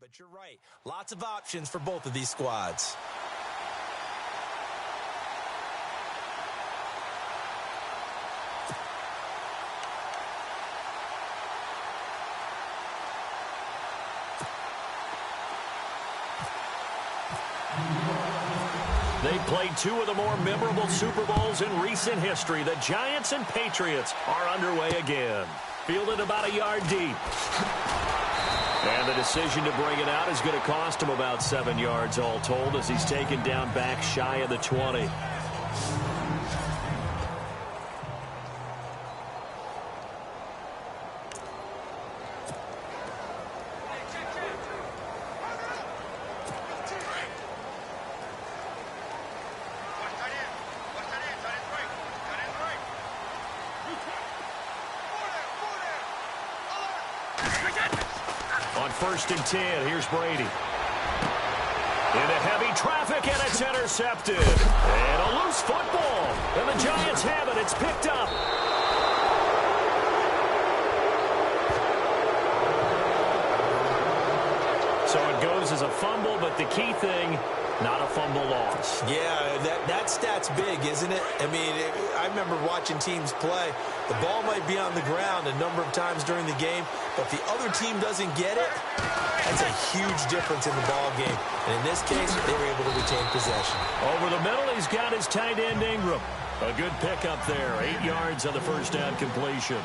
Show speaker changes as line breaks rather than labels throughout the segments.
but you're right. Lots of options for both of these squads.
They played two of the more memorable Super Bowls in recent history. The Giants and Patriots are underway again. Fielded about a yard deep. And the decision to bring it out is going to cost him about 7 yards all told as he's taken down back shy of the 20. On 1st and 10, here's Brady. Into heavy traffic, and it's intercepted. And a loose football. And the Giants have it. It's picked up. So it goes as a fumble, but the key thing, not a fumble loss.
Yeah, that stat's big, isn't it? I mean, I remember watching teams play. The ball might be on the ground a number of times during the game, but if the other team doesn't get it, that's a huge difference in the ball game. And in this case, they were able to retain possession.
Over the middle, he's got his tight end Ingram. A good pickup there. 8 yards on the first down completion.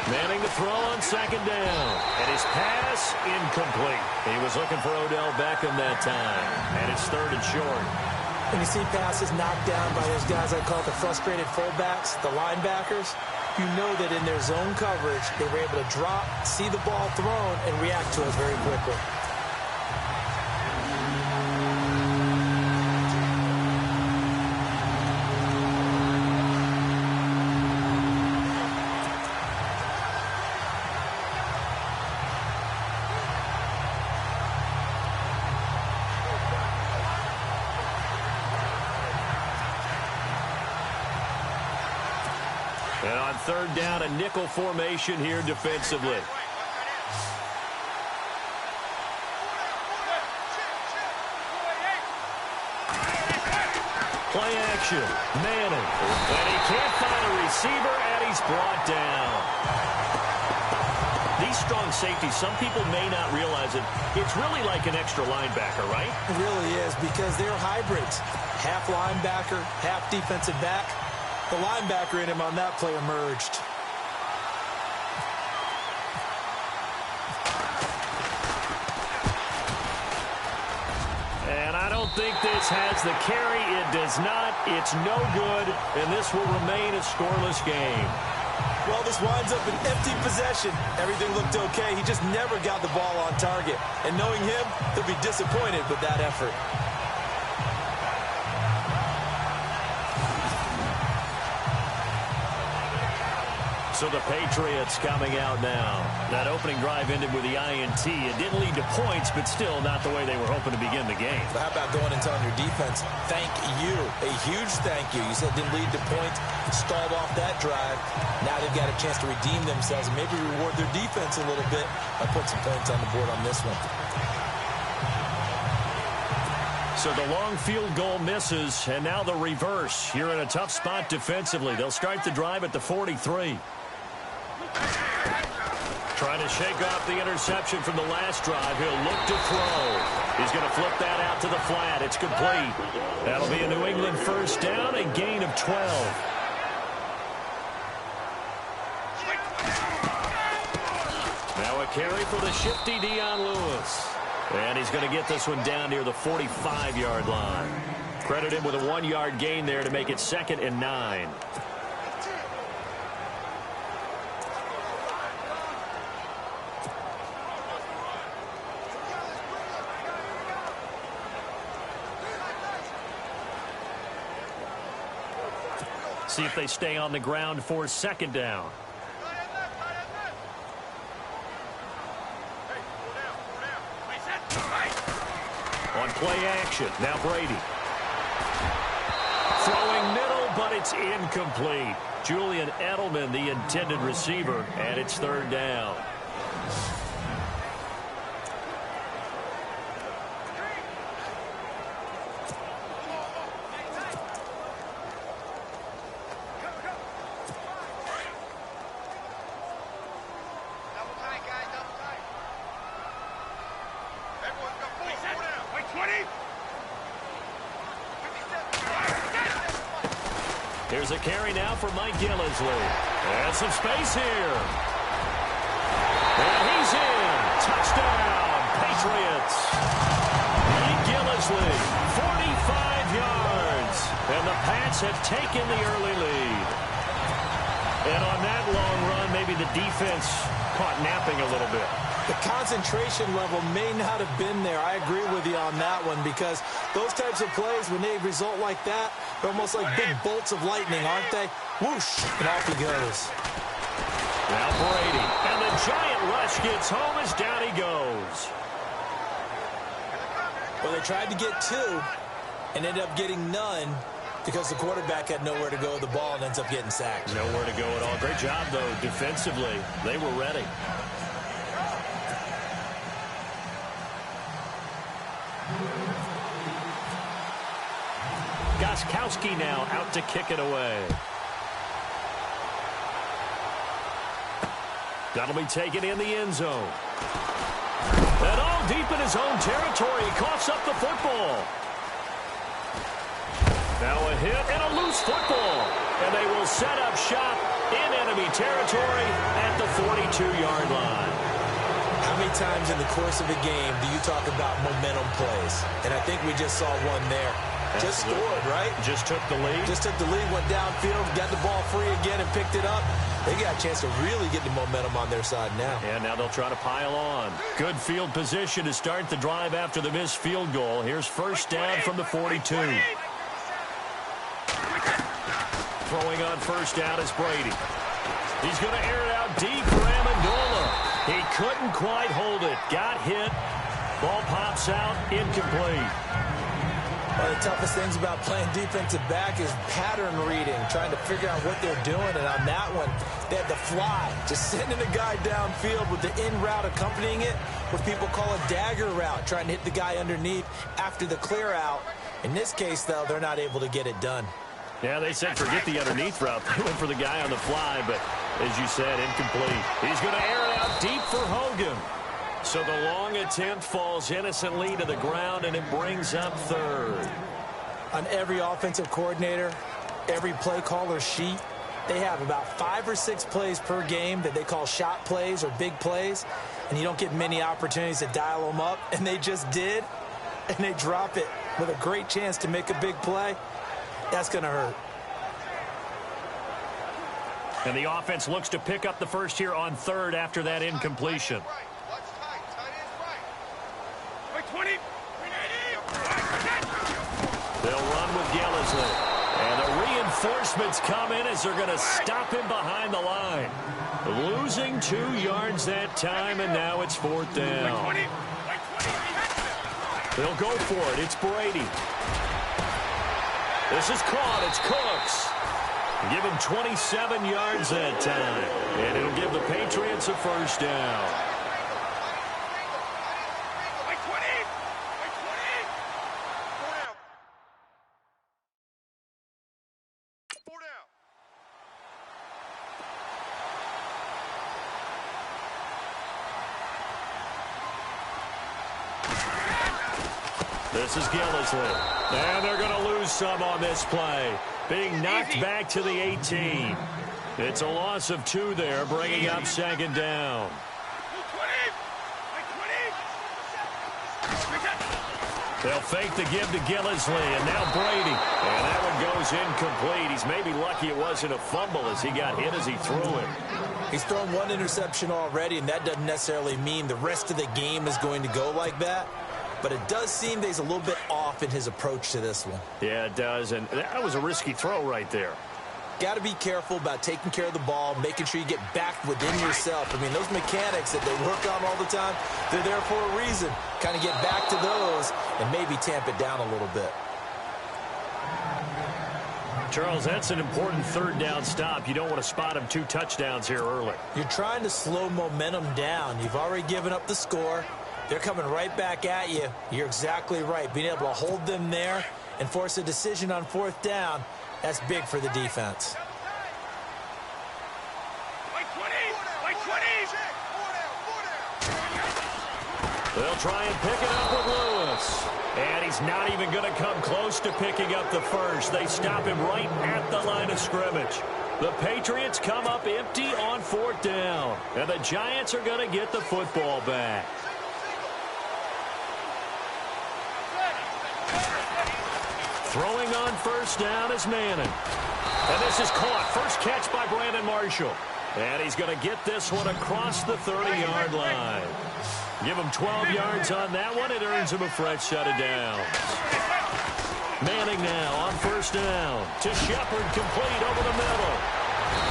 Manning to throw on 2nd down. And his pass incomplete. He was looking for Odell Beckham that time. And it's 3rd and short.
When you see passes knocked down by those guys I call the frustrated fullbacks, the linebackers, you know that in their zone coverage, they were able to drop, see the ball thrown, and react to it very quickly.
And on 3rd down, a nickel formation here defensively. Play action. Manning. And he can't find a receiver, and he's brought down. These strong safeties, some people may not realize it. It's really like an extra linebacker, right?
It really is, because they're hybrids. Half linebacker, half defensive back. The linebacker in him on that play emerged.
And I don't think this has the carry. It does not. It's no good, and this will remain a scoreless game.
Well, this winds up an empty possession. Everything looked okay. He just never got the ball on target. And knowing him, he'll be disappointed with that effort.
So the Patriots coming out now. That opening drive ended with the INT. It didn't lead to points, but still not the way they were hoping to begin the game.
But how about going and telling your defense, thank you, a huge thank you. You said it didn't lead to points, stalled off that drive. Now they've got a chance to redeem themselves and maybe reward their defense a little bit by putting some points on the board on this one.
So the long field goal misses, and now the reverse. You're in a tough spot defensively. They'll start the drive at the 43. Trying to shake off the interception from the last drive. He'll look to throw. He's going to flip that out to the flat. It's complete. That'll be a New England first down, a gain of 12. Now a carry for the shifty Dion Lewis. And he's going to get this one down near the 45-yard line. Credit him with a 1-yard gain there to make it 2nd and 9. See if they stay on the ground for 2nd down. On play action, now Brady. Throwing middle, but it's incomplete. Julian Edelman, the intended receiver, and it's third down. Here's a carry now for Mike Gillisley. And some space here. And he's in. Touchdown, Patriots. Mike Gillisley, 45 yards. And the Pats have taken the early lead. And on that long run, maybe the defense caught napping a little bit.
The concentration level may not have been there. I agree with you on that one, because those types of plays, when they result like that, they're almost like big bolts of lightning, aren't they? Whoosh, and off he goes.
Now Brady, and the giant rush gets home as down he goes.
Well, they tried to get two and ended up getting none because the quarterback had nowhere to go with the ball and ends up getting sacked.
Nowhere to go at all. Great job, though, defensively. They were ready. Gostkowski now out to kick it away. That'll be taken in the end zone. And all deep in his own territory. He coughs up the football. Now a hit and a loose football. And they will set up shop in enemy territory at the 42-yard line.
How many times in the course of a game do you talk about momentum plays? And I think we just saw one there. Just scored, right?
Just took the lead.
Just took the lead, went downfield, got the ball free again and picked it up. They got a chance to really get the momentum on their side now.
And now they'll try to pile on. Good field position to start the drive after the missed field goal. Here's first down from the 42. Throwing on first down is Brady. He's going to air it out deep for Amendola. He couldn't quite hold it. Got hit. Ball pops out. Incomplete.
One of the toughest things about playing defensive back is pattern reading, trying to figure out what they're doing. And on that one, they had to fly, just sending a guy downfield with the in route accompanying it, what people call a dagger route, trying to hit the guy underneath after the clear out. In this case, though, they're not able to get it done.
Yeah, they said forget the underneath route. They went for the guy on the fly, but as you said, incomplete. He's going to air it out deep for Hogan. So the long attempt falls innocently to the ground, and it brings up third.
On every offensive coordinator, every play caller sheet, they have about 5 or 6 plays per game that they call shot plays or big plays, and you don't get many opportunities to dial them up, and they just did, and they drop it with a great chance to make a big play. That's going to hurt.
And the offense looks to pick up the first here on third after that incompletion. They'll run with Gillisley. And the reinforcements come in as they're going to stop him behind the line. Losing 2 yards that time, and now it's fourth down. They'll go for it. It's Brady. This is caught. It's Cooks. Give him 27 yards that time. And it'll give the Patriots a first down. This is Gillisley. And they're going to lose some on this play. Being knocked back to the 18. It's a loss of 2 there, bringing up second down. They'll fake the give to Gillisley, and now Brady. And that one goes incomplete. He's maybe lucky it wasn't a fumble as he got hit as he threw it.
He's thrown 1 interception already, and that doesn't necessarily mean the rest of the game is going to go like that. But it does seem that he's a little bit off in his approach to this one.
Yeah, it does, and that was a risky throw right there.
Got to be careful about taking care of the ball, making sure you get back within yourself. I mean, those mechanics that they work on all the time, they're there for a reason. Kind of get back to those and maybe tamp it down a little bit.
Charles, that's an important third down stop. You don't want to spot him 2 touchdowns here early.
You're trying to slow momentum down. You've already given up the score. They're coming right back at you. You're exactly right. Being able to hold them there and force a decision on 4th down, that's big for the defense.
They'll try and pick it up with Lewis. And he's not even going to come close to picking up the first. They stop him right at the line of scrimmage. The Patriots come up empty on 4th down. And the Giants are going to get the football back. Throwing on 1st down is Manning. And this is caught. First catch by Brandon Marshall. And he's going to get this one across the 30-yard line. Give him 12 yards on that one. It earns him a fresh set of downs. Manning now on 1st down. To Shepard, complete over the middle.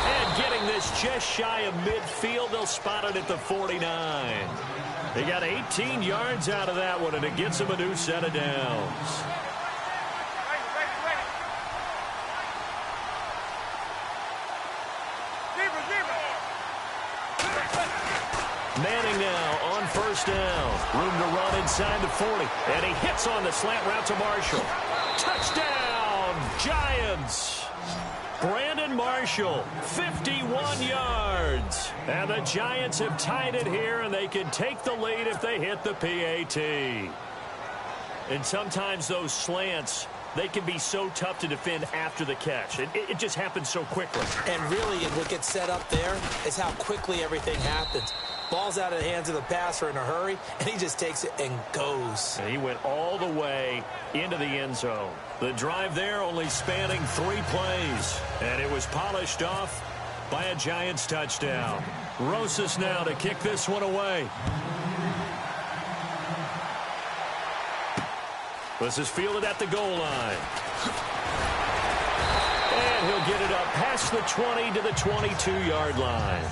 And getting this just shy of midfield. They'll spot it at the 49. They got 18 yards out of that one, and it gets him a new set of downs. Manning now on 1st down. Room to run inside the 40. And he hits on the slant route to Marshall. Touchdown, Giants! Brandon Marshall, 51 yards. And the Giants have tied it here, and they can take the lead if they hit the PAT. And sometimes those slants, they can be so tough to defend after the catch. It just happens so quickly.
And really, what gets set up there is how quickly everything happens. Ball's out of the hands of the passer in a hurry, and he just takes it and goes.
And he went all the way into the end zone. The drive there only spanning 3 plays, and it was polished off by a Giants touchdown. Rosas now to kick this one away. This is fielded at the goal line. And he'll get it up past the 20 to the 22-yard line.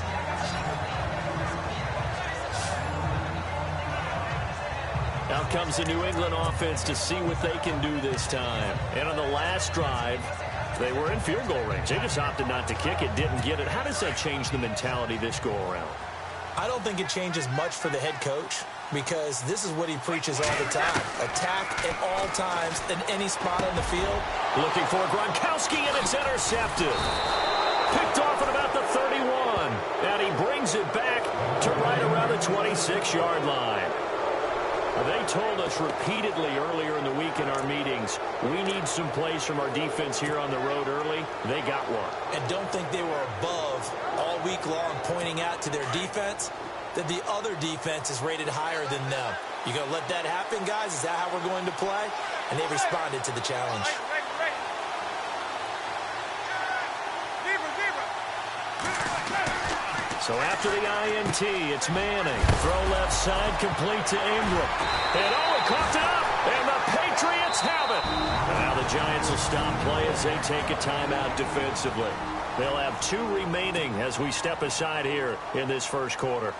Out comes the New England offense to see what they can do this time. And on the last drive, they were in field goal range. They just opted not to kick it, didn't get it. How does that change the mentality this go-around?
I don't think it changes much for the head coach because this is what he preaches all the time. Attack at all times in any spot on the field.
Looking for Gronkowski, and it's intercepted. Picked off at about the 31. And he brings it back to right around the 26-yard line. They told us repeatedly earlier in the week in our meetings, we need some plays from our defense here on the road early. They got one.
And don't think they were above all week long pointing out to their defense that the other defense is rated higher than them. You going to let that happen, guys? Is that how we're going to play? And they responded to the challenge.
So after the INT, it's Manning. Throw left side, complete to Ingram. And he caught it up, and the Patriots have it. And now the Giants will stop play as they take a timeout defensively. They'll have 2 remaining as we step aside here in this first quarter.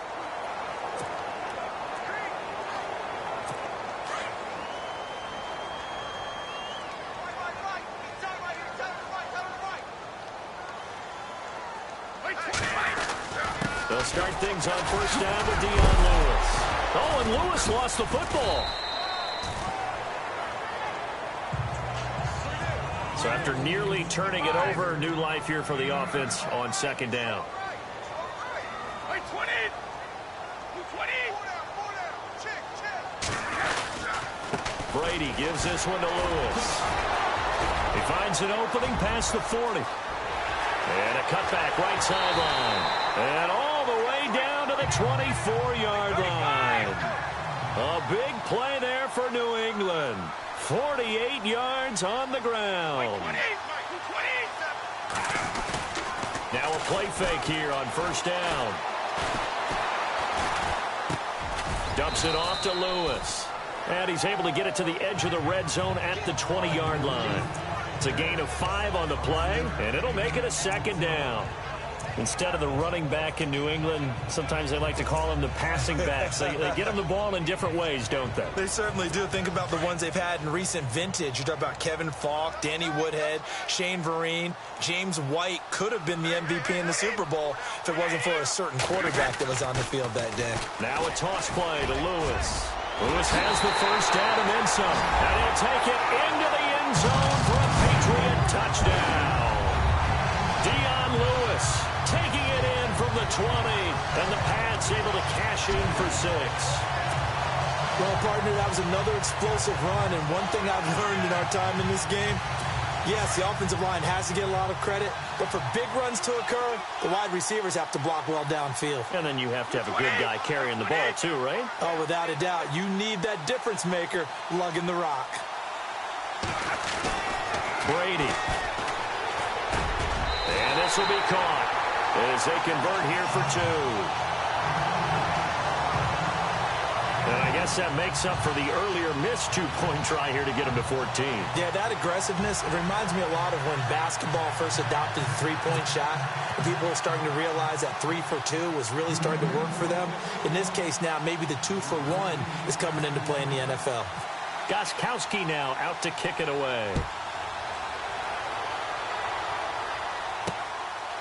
They'll start things on first down with Dion Lewis. Oh, and Lewis lost the football. So after nearly turning it over, new life here for the offense on second down. Brady gives this one to Lewis. He finds an opening past the 40. And a cutback right sideline. And all the way down to the 24-yard line. A big play there for New England. 48 yards on the ground. Now a play fake here on first down. Dumps it off to Lewis. And he's able to get it to the edge of the red zone at the 20-yard line. It's a gain of 5 on the play, and it'll make it a second down. Instead of the running back in New England, sometimes they like to call them the passing backs. They get them the ball in different ways, don't they?
They certainly do. Think about the ones they've had in recent vintage. You talk about Kevin Falk, Danny Woodhead, Shane Vereen, James White could have been the MVP in the Super Bowl if it wasn't for a certain quarterback that was on the field that day.
Now a toss play to Lewis. Lewis has the first down and then some. And he'll take it into the end zone for a Patriot touchdown. Dion Lewis taking it in from the 20, and the Pats able to cash in for 6.
Well, partner, that was another explosive run, and one thing I've learned in our time in this game, yes, the offensive line has to get a lot of credit, but for big runs to occur, the wide receivers have to block well downfield.
And then you have to have a good guy carrying the ball too, right?
Oh, without a doubt. You need that difference maker lugging the rock.
Brady. And this will be caught as they convert here for 2. And I guess that makes up for the earlier missed 2-point try here to get him to 14.
Yeah, that aggressiveness, it reminds me a lot of when basketball first adopted the three-point shot. And people were starting to realize that 3 for 2 was really starting to work for them. In this case now, maybe the 2 for 1 is coming into play in the NFL.
Gostkowski now out to kick it away.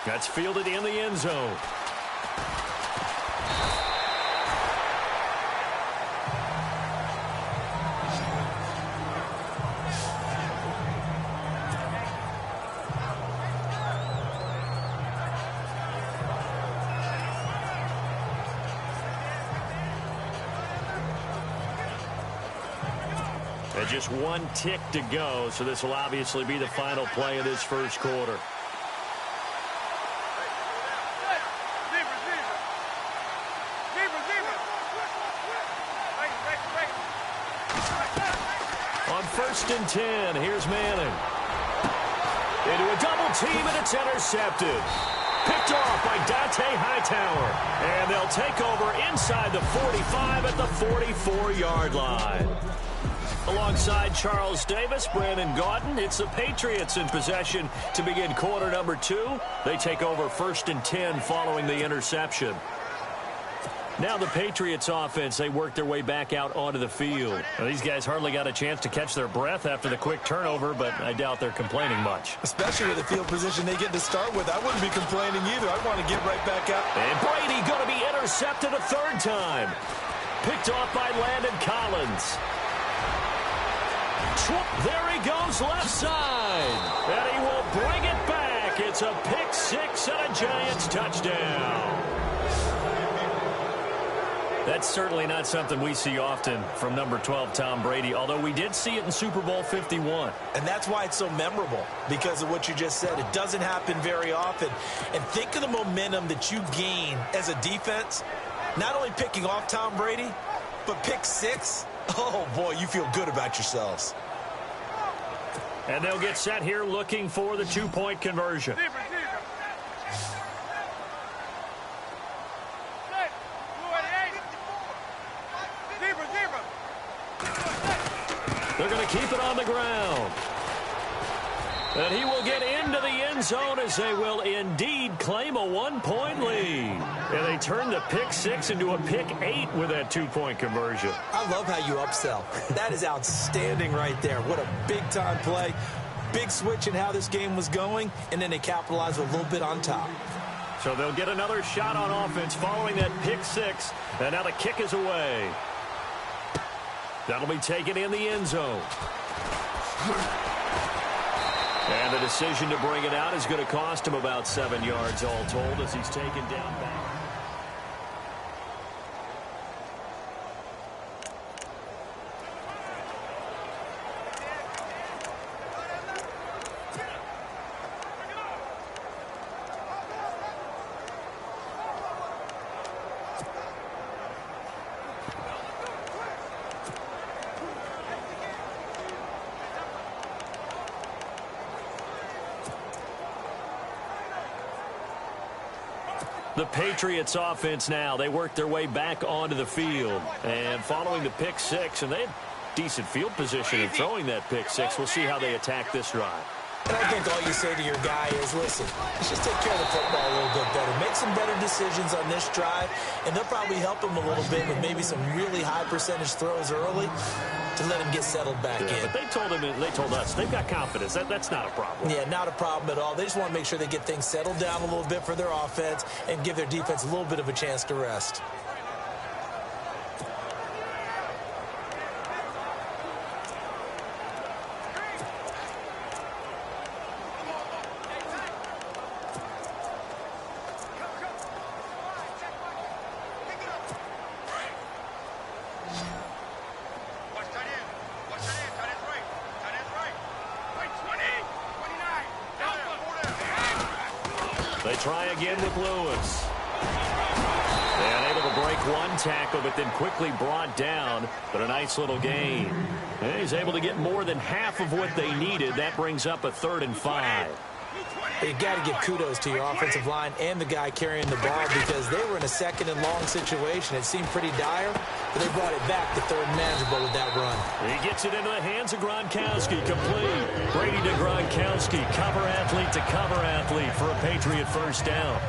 That's fielded in the end zone. And just 1 tick to go, so this will obviously be the final play of this first quarter. On 1st and 10, here's Manning. Into a double team, and it's intercepted. Picked off by Dante Hightower. And they'll take over inside the 45 at the 44-yard line. Alongside Charles Davis, Brandon Gaudin, it's the Patriots in possession to begin quarter number 2. They take over 1st and 10 following the interception. Now the Patriots offense, they work their way back out onto the field. Well, these guys hardly got a chance to catch their breath after the quick turnover, but I doubt they're complaining much.
Especially with the field position they get to start with. I wouldn't be complaining either. I'd want to get right back out.
And Brady going to be intercepted a 3rd time. Picked off by Landon Collins. There he goes left side. And he will bring it back. It's a pick 6 and a Giants touchdown. That's certainly not something we see often from number 12, Tom Brady, although we did see it in Super Bowl 51.
And that's why it's so memorable, because of what you just said. It doesn't happen very often. And think of the momentum that you gain as a defense, not only picking off Tom Brady, but pick 6. Oh, boy, you feel good about yourselves.
And they'll get set here looking for the 2-point conversion. They're going to keep it on the ground. And he will get into the end zone as they will indeed claim a 1-point lead. And they turn the pick 6 into a pick 8 with that 2-point conversion.
I love how you upsell. That is outstanding right there. What a big-time play. Big switch in how this game was going, and then they capitalized a little bit on top.
So they'll get another shot on offense following that pick 6. And now the kick is away. That'll be taken in the end zone. And the decision to bring it out is going to cost him about 7 yards all told as he's taken down back. The Patriots offense now, they work their way back onto the field. And following the pick 6, and they had decent field position in throwing that pick 6. We'll see how they attack this drive.
And I think all you say to your guy is, listen, let's just take care of the football a little bit better. Make some better decisions on this drive, and they'll probably help him a little bit with maybe some really high percentage throws early to let him get settled back in.
But they told us they've got confidence. That's not a problem.
Yeah, not a problem at all. They just want to make sure they get things settled down a little bit for their offense and give their defense a little bit of a chance to rest.
They try again with Lewis. And able to break one tackle, but then quickly brought down. But a nice little gain. And he's able to get more than half of what they needed. That brings up a 3rd and 5.
You got to give kudos to your offensive line and the guy carrying the ball because they were in a 2nd and long situation. It seemed pretty dire, but they brought it back to 3rd and manageable with that run.
He gets it into the hands of Gronkowski, complete. Brady to Gronkowski, cover athlete to cover athlete for a Patriot first down.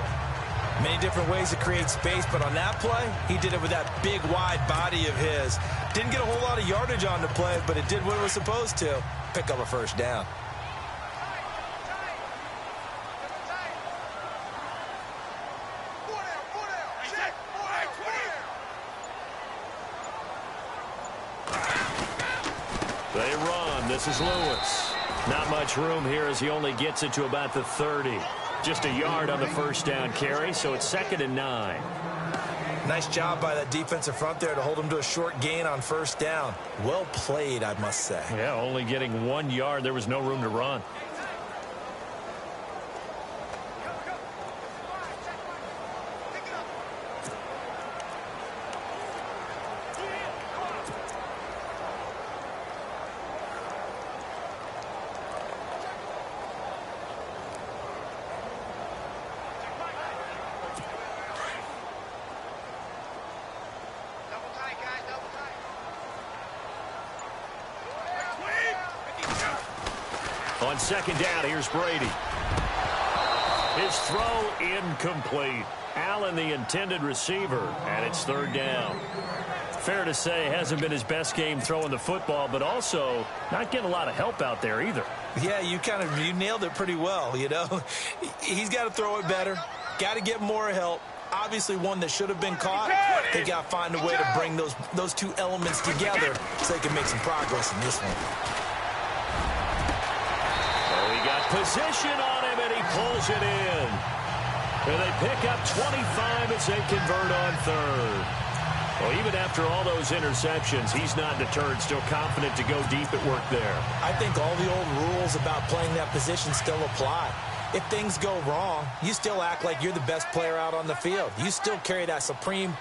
Many different ways to create space, but on that play, he did it with that big, wide body of his. Didn't get a whole lot of yardage on the play, but it did what it was supposed to. Pick up a first down.
They run. This is Lewis. Not much room here as he only gets it to about the 30. Just a yard on the first down carry, so it's 2nd and 9.
Nice job by that defensive front there to hold him to a short gain on first down. Well played, I must say.
Yeah, only getting 1 yard. There was no room to run. On 2nd down, here's Brady. His throw incomplete. Allen, the intended receiver, and it's 3rd down. Fair to say, hasn't been his best game throwing the football, but also not getting a lot of help out there either.
Yeah, you nailed it pretty well, you know. He's got to throw it better. Got to get more help. Obviously one that should have been caught. They got to find a way to bring those two elements together so they can make some progress in this one.
Position on him, and he pulls it in. And they pick up 25 as they convert on 3rd. Well, even after all those interceptions, he's not deterred, still confident to go deep at work there.
I think all the old rules about playing that position still apply. If things go wrong, you still act like you're the best player out on the field. You still carry that supreme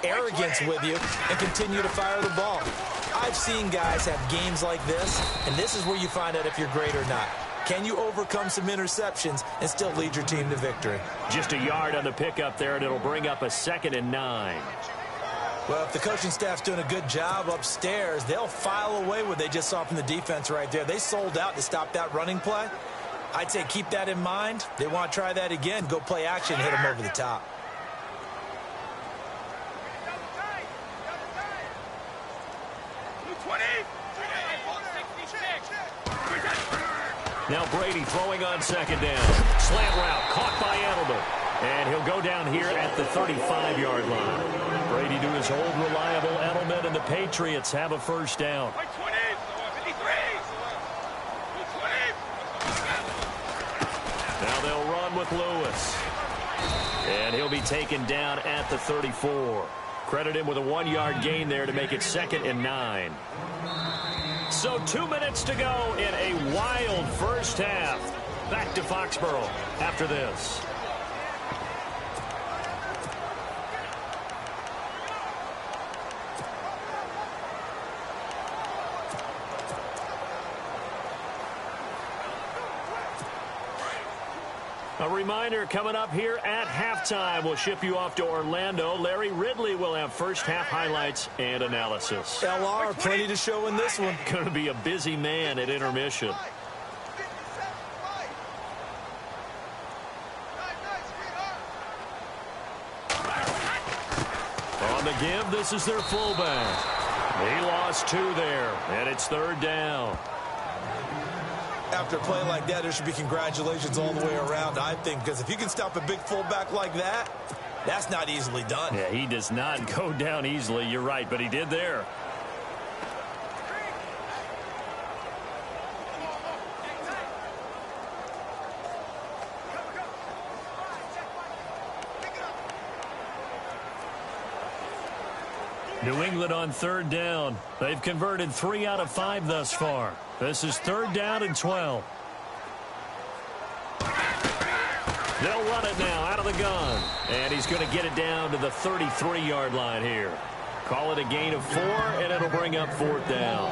arrogance with you and continue to fire the ball. I've seen guys have games like this, and this is where you find out if you're great or not. Can you overcome some interceptions and still lead your team to victory?
Just a yard on the pickup there, and it'll bring up a 2nd and 9.
Well, if the coaching staff's doing a good job upstairs, they'll file away what they just saw from the defense right there. They sold out to stop that running play. I'd say keep that in mind. They want to try that again. Go play action and hit them over the top.
Now Brady throwing on 2nd down. Slant route caught by Edelman. And he'll go down here at the 35-yard line. Brady to his old reliable Edelman, and the Patriots have a first down. Now they'll run with Lewis. And he'll be taken down at the 34. Credit him with a 1-yard gain there to make it 2nd and 9. So 2 minutes to go in a wild first half. Back to Foxborough after this. A reminder, coming up here at halftime, we'll ship you off to Orlando. Larry Ridley will have first half highlights and analysis.
LR, plenty to show in this one.
Going to be a busy man at intermission. to give. This is their fullback. He lost 2 there, and it's 3rd down.
After a play like that, there should be congratulations all the way around, I think, because if you can stop a big fullback like that, that's not easily done.
Yeah, he does not go down easily. You're right, but he did there. New England on 3rd down. They've converted 3 out of 5 thus far. This is 3rd down and 12. They'll run it now out of the gun. And he's going to get it down to the 33-yard line here. Call it a gain of 4, and it'll bring up 4th down.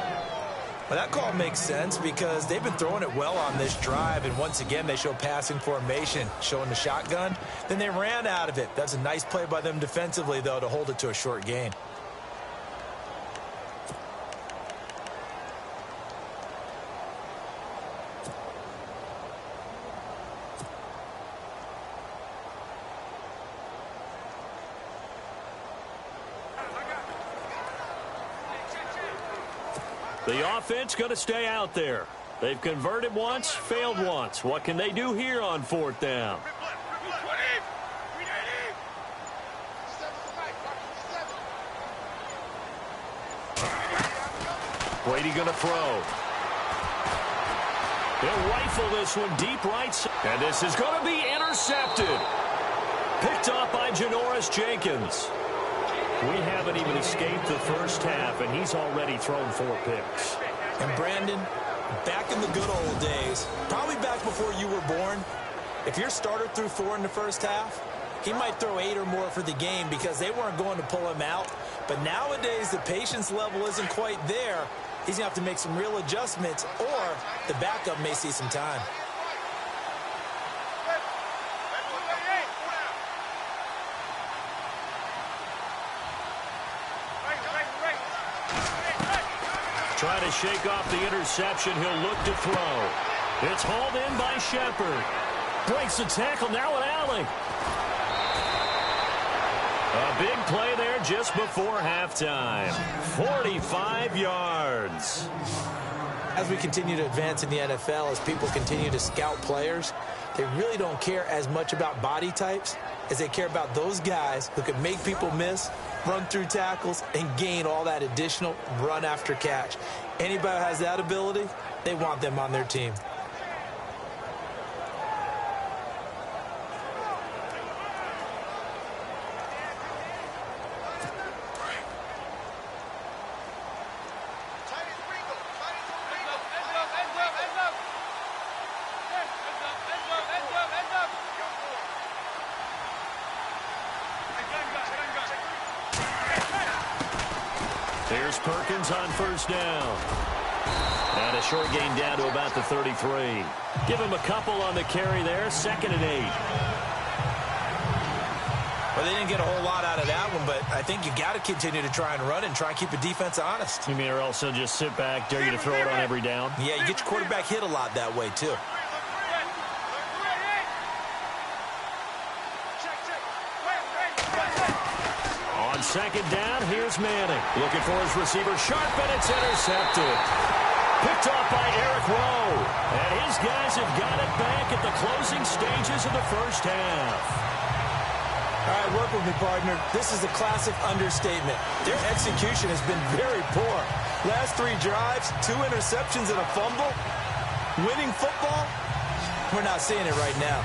Well, that call makes sense because they've been throwing it well on this drive, and once again they show passing formation, showing the shotgun. Then they ran out of it. That's a nice play by them defensively, though, to hold it to a short gain.
The offense going to stay out there. They've converted once, failed once. What can they do here on 4th down? Brady going to throw. He'll rifle this one deep right side. And this is going to be intercepted. Picked off by Janoris Jenkins. We haven't even escaped the first half, and he's already thrown 4 picks.
And Brandon, back in the good old days, probably back before you were born, if your starter threw 4 in the first half, he might throw 8 or more for the game because they weren't going to pull him out. But nowadays, the patience level isn't quite there. He's going to have to make some real adjustments, or the backup may see some time.
Trying to shake off the interception. He'll look to throw. It's hauled in by Shepard. Breaks the tackle. Now an alley. A big play there just before halftime. 45 yards.
As we continue to advance in the NFL, as people continue to scout players, they really don't care as much about body types as they care about those guys who can make people miss, run through tackles, and gain all that additional run after catch. Anybody who has that ability, they want them on their team.
Here's Perkins on 1st down. And a short gain down to about the 33. Give him a couple on the carry there. 2nd and 8.
Well, they didn't get a whole lot out of that one, but I think you got to continue to try and run and try and keep the defense honest.
You mean or also just sit back, dare you to throw it on every down?
Yeah, you get your quarterback hit a lot that way, too.
On 2nd down, here's Manning. Looking for his receiver, sharp, and it's intercepted. Picked off by Eric Rowe. And his guys have got it back at the closing stages of the first half.
All right, work with me, partner. This is a classic understatement. Their execution has been very poor. Last 3 drives, 2 interceptions and a fumble. Winning football? We're not seeing it right now.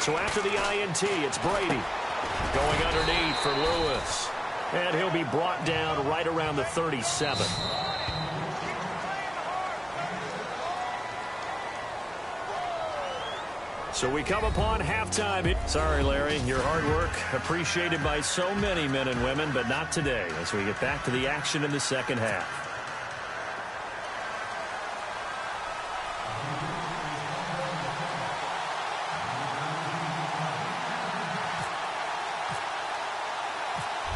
So after the INT, it's Brady going underneath for Lewis. And he'll be brought down right around the 37. So we come upon halftime. Sorry, Larry, your hard work appreciated by so many men and women, but not today as we get back to the action in the second half.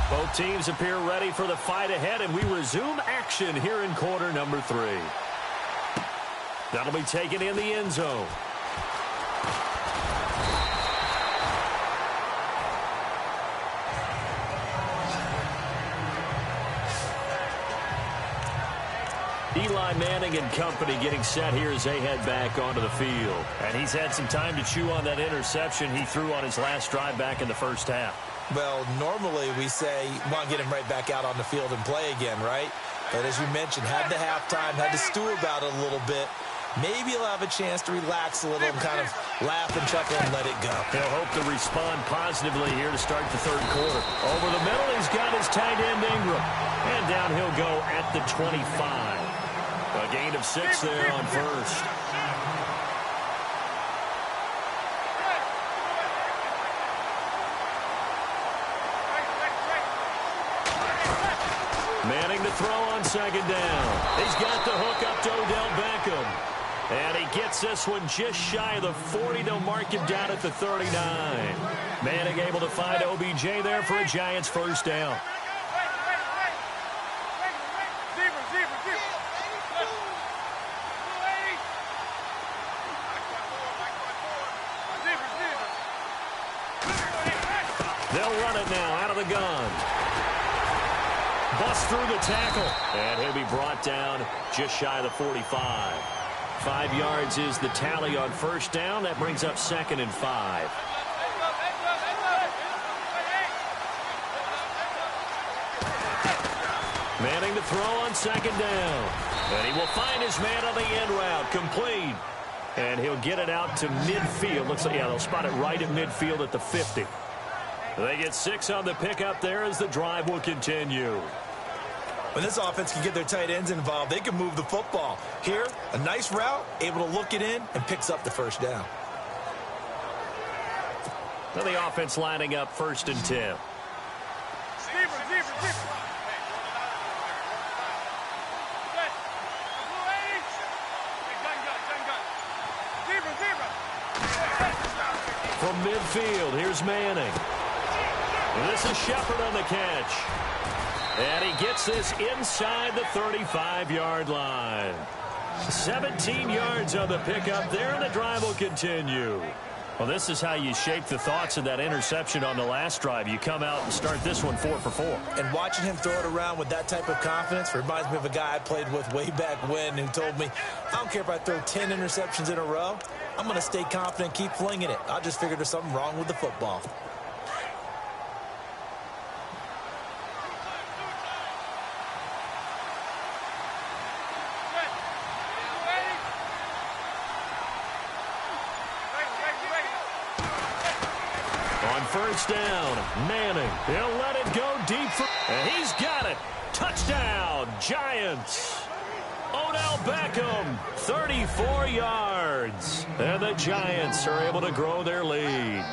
Both teams appear ready for the fight ahead, and we resume action here in quarter number 3. That'll be taken in the end zone. Eli Manning and company getting set here as they head back onto the field. And he's had some time to chew on that interception he threw on his last drive back in the first half.
Well, normally we say, want to get him right back out on the field and play again, right? But as you mentioned, had the halftime, had to stew about it a little bit. Maybe he'll have a chance to relax a little and kind of laugh and chuckle and let it go.
He'll hope to respond positively here to start the third quarter. Over the middle, he's got his tight end Ingram. And down he'll go at the 25. A gain of 6 there on first. Manning to throw on second down. He's got the hook up to Odell Beckham. And he gets this one just shy of the 40. They'll mark him down at the 39. Manning able to find OBJ there for a Giants first down. They'll run it now out of the gun. Bust through the tackle. And he'll be brought down just shy of the 45. 5 yards is the tally on first down. That brings up 2nd and 5. Manning to throw on second down. And he will find his man on the end route. Complete. And he'll get it out to midfield. Looks like, yeah, they'll spot it right at midfield at the 50. They get 6 on the pickup there as the drive will continue.
When this offense can get their tight ends involved, they can move the football. Here, a nice route, able to look it in, and picks up the first down.
Now the offense lining up 1st and 10. From midfield, here's Manning. This is Shepard on the catch. And he gets this inside the 35-yard line. 17 yards on the pickup there, and the drive will continue. Well, this is how you shape the thoughts of that interception on the last drive. You come out and start this one 4 for 4.
And watching him throw it around with that type of confidence reminds me of a guy I played with way back when who told me, I don't care if I throw 10 interceptions in a row. I'm going to stay confident, keep flinging it. I just figured there's something wrong with the football.
First down, Manning. He'll let it go deep for, and he's got it. Touchdown, Giants. Odell Beckham, 34 yards. And the Giants are able to grow their lead.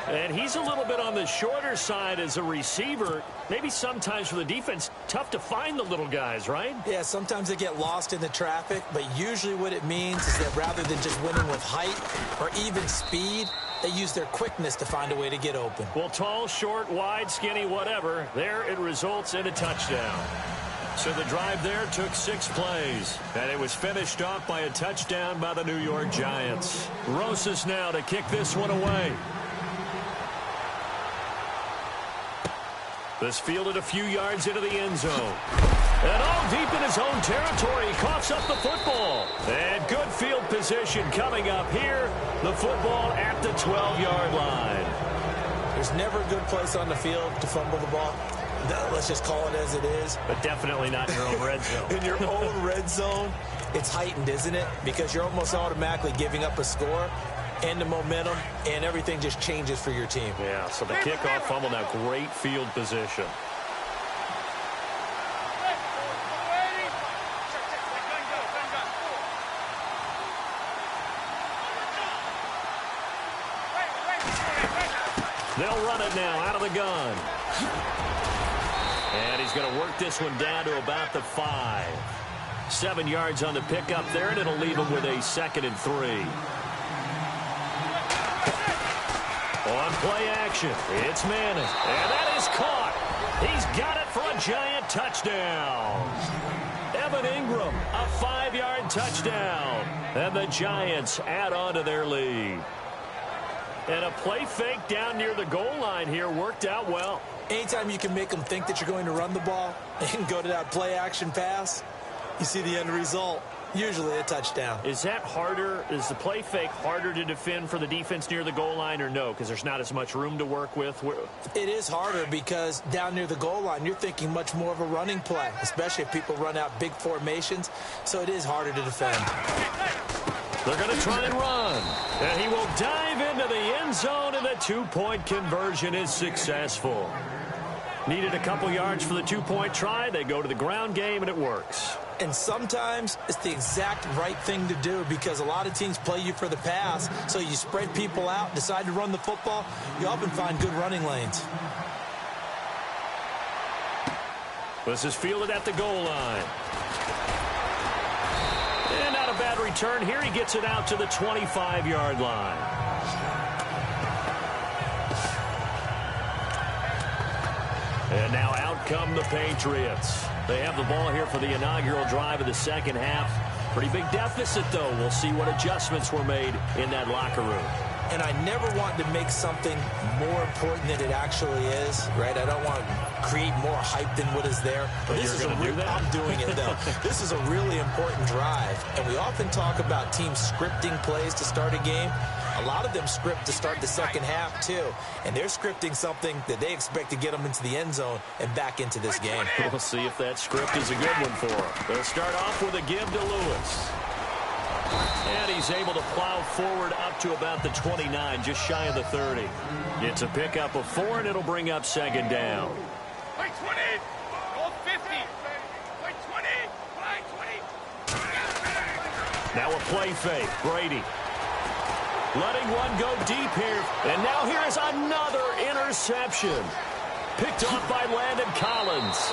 And he's a little bit on the shorter side as a receiver. Maybe sometimes for the defense, tough to find the little guys, right?
Yeah, sometimes they get lost in the traffic, but usually what it means is that rather than just winning with height or even speed, they use their quickness to find a way to get open.
Well, tall, short, wide, skinny, whatever, there it results in a touchdown. So the drive there took 6 plays, and it was finished off by a touchdown by the New York Giants. Rosas now to kick this one away. This fielded a few yards into the end zone. And all deep in his own territory, he coughs up the football. And good field position coming up here. The football at the 12-yard line.
There's never a good place on the field to fumble the ball. Let's just call it as it is.
But definitely not in your own red zone.
In your own red zone, it's heightened, isn't it? Because you're almost automatically giving up a score and the momentum, and everything just changes for your team.
Yeah, so the kickoff fumble, now great field position. They'll run it now out of the gun. And he's going to work this one down to about the 5. 7 yards on the pickup there, and it'll leave him with a 2nd and 3. On play action, it's Manning. And that is caught. He's got it for a giant touchdown. Evan Ingram, a 5-yard touchdown. And the Giants add on to their lead. And a play fake down near the goal line here worked out well.
Anytime you can make them think that you're going to run the ball and go to that play action pass, you see the end result. Usually a touchdown.
Is that harder? Is the play fake harder to defend for the defense near the goal line or no? Because there's not as much room to work with.
It is harder because down near the goal line, you're thinking much more of a running play, especially if people run out big formations. So it is harder to defend.
They're going to try and run. And he will dive into the end zone, and the 2-point conversion is successful. Needed a couple yards for the 2-point try. They go to the ground game, and it works.
And sometimes it's the exact right thing to do because a lot of teams play you for the pass. So you spread people out, decide to run the football. You often find good running lanes.
This is fielded at the goal line. And not a bad return here. He gets it out to the 25-yard line. And now out come the Patriots. They have the ball here for the inaugural drive of the second half. Pretty big deficit, though. We'll see what adjustments were made in that locker room.
And I never want to make something more important than it actually is, right? I don't want to create more hype than what is there.
But you're going to do that?
I'm doing it, though. This is a really important drive. And we often talk about teams scripting plays to start a game. A lot of them script to start the second half, too. And they're scripting something that they expect to get them into the end zone and back into this game.
We'll see if that script is a good one for them. They'll start off with a give to Lewis. And he's able to plow forward up to about the 29, just shy of the 30. It's a pickup of 4, and it'll bring up second down.
Wait, 20. Go 50. Wait, 20. Wait, 20.
Now a play fake. Brady letting one go deep here. And now here is another interception. Picked off by Landon Collins.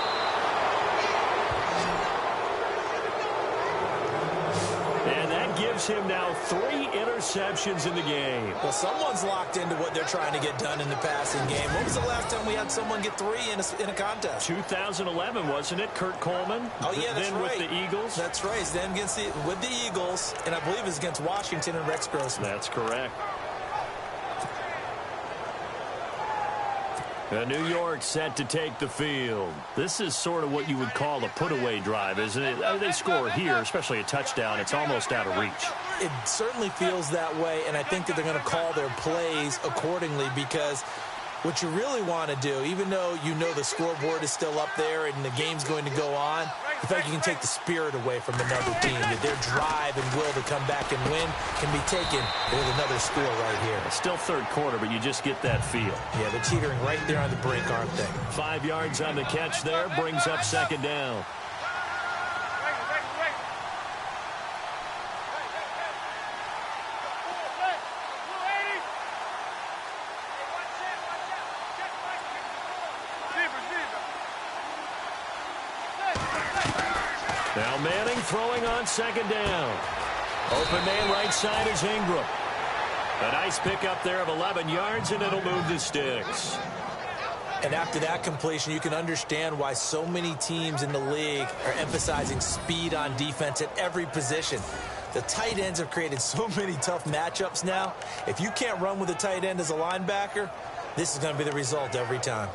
And that gives him now 3 interceptions in the game.
Well, someone's locked into what they're trying to get done in the passing game. When was the last time we had someone get 3 in a contest?
2011, wasn't it? Kurt Coleman?
Oh, yeah, that's
then
right.
With the Eagles?
That's right. Then with the Eagles, and I believe it's against Washington and Rex Grossman.
That's correct. New York set to take the field. This is sort of what you would call a put-away drive, isn't it? They score here, especially a touchdown. It's almost out of reach.
It certainly feels that way, and I think that they're going to call their plays accordingly because what you really want to do, even though you know the scoreboard is still up there and the game's going to go on, I feel like you can take the spirit away from another team, that their drive and will to come back and win can be taken with another score right here.
It's still third quarter, but you just get that feel.
Yeah, they're teetering right there on the brink, aren't they?
5 yards on the catch there, brings up second down. Now Manning throwing on second down. Open man right side is Ingram. A nice pickup there of 11 yards, and it'll move the sticks.
And after that completion, you can understand why so many teams in the league are emphasizing speed on defense at every position. The tight ends have created so many tough matchups now. If you can't run with a tight end as a linebacker, this is going to be the result every time.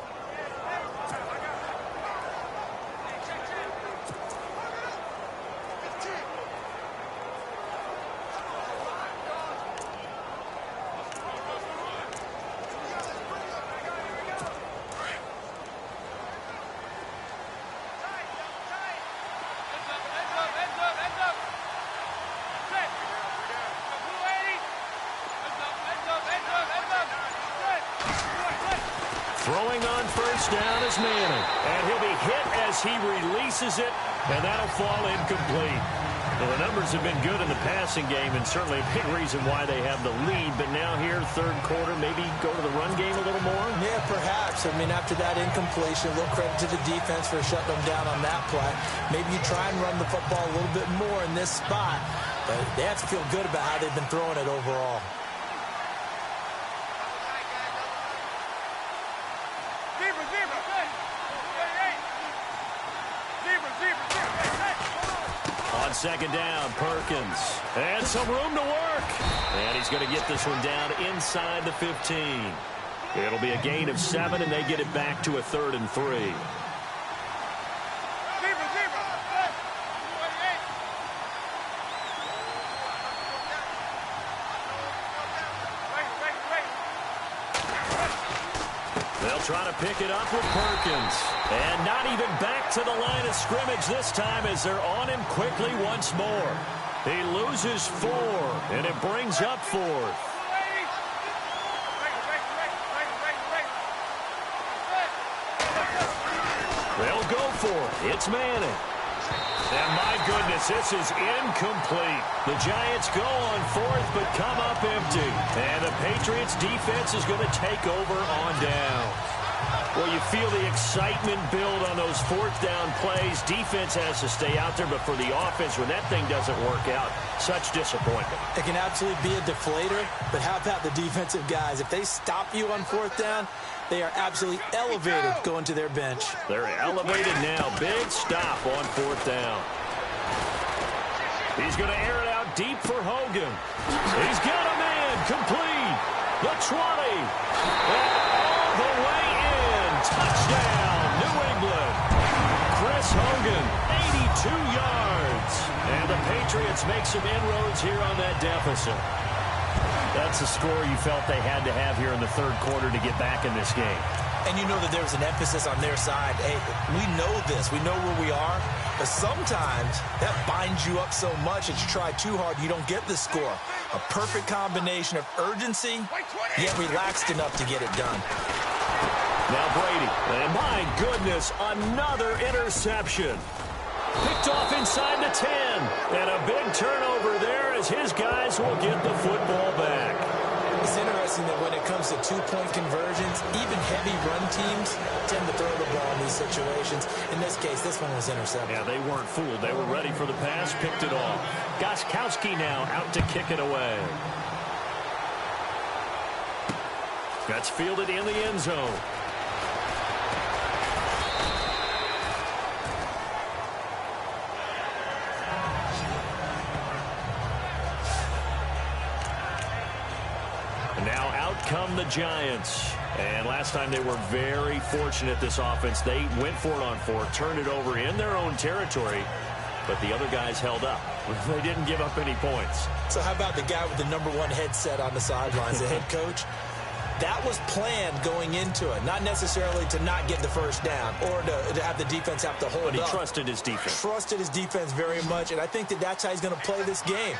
Throwing on first down is Manning. And he'll be hit as he releases it, and that'll fall incomplete. Well, the numbers have been good in the passing game and certainly a big reason why they have the lead. But now here, third quarter, maybe go to the run game a little more? Yeah, perhaps. I mean, after that incompletion, a little credit to the defense for shutting them down on that play. Maybe you try and run the football a little bit more in this spot. But they have to feel good about how they've been throwing it overall. On second down, Perkins. And some room to work. And he's going to get this one down inside the 15. It'll be a gain of 7, and they get it back to a 3rd and 3. They'll try to pick it up with Perkins. And not even back to the line of scrimmage this time as they're on him quickly once more. He loses 4, and it brings up 4th. They'll go for it. It's Manning. And my goodness, this is incomplete. The Giants go on 4th, but come up empty. And the Patriots defense is going to take over on down. Well, you feel the excitement build on those 4th down plays. Defense has to stay out there, but for the offense, when that thing doesn't work out, such disappointment. It can absolutely be a deflator, but how about the defensive guys? If they stop you on 4th down, they are absolutely elevated going to their bench. They're elevated now. Big stop on 4th down. He's going to air it out deep for Hogan. He's got a man complete. The 20. And all the way in. Touchdown, New England. Chris Hogan, 82 yards. And the Patriots make some inroads here on that deficit. That's a score you felt they had to have here in the third quarter to get back in this game. And you know that there was an emphasis on their side. Hey, we know this. We know where we are. But sometimes that binds you up so much that you try too hard, you don't get the score. A perfect combination of urgency, yet relaxed enough to get it done. Now Brady. And my goodness, another interception. Picked off inside the 10. And a big turnover there as his guys will get the football back. It's interesting that when it comes to two-point conversions, even heavy run teams tend to throw the ball in these situations. In this case, this one was intercepted. Yeah, they weren't fooled. They were ready for the pass, picked it off. Gostkowski now out to kick it away. That's fielded in the end zone. Now out come the Giants. And last time they were very fortunate, this offense. They went for it on 4, turned it over in their own territory, but the other guys held up. They didn't give up any points. So how about the guy with the #1 headset on the sidelines, the head coach? That was planned going into it, not necessarily to not get the first down or to have the defense have to hold up. But he trusted his defense. Trusted his defense very much, and I think that that's how he's going to play this game.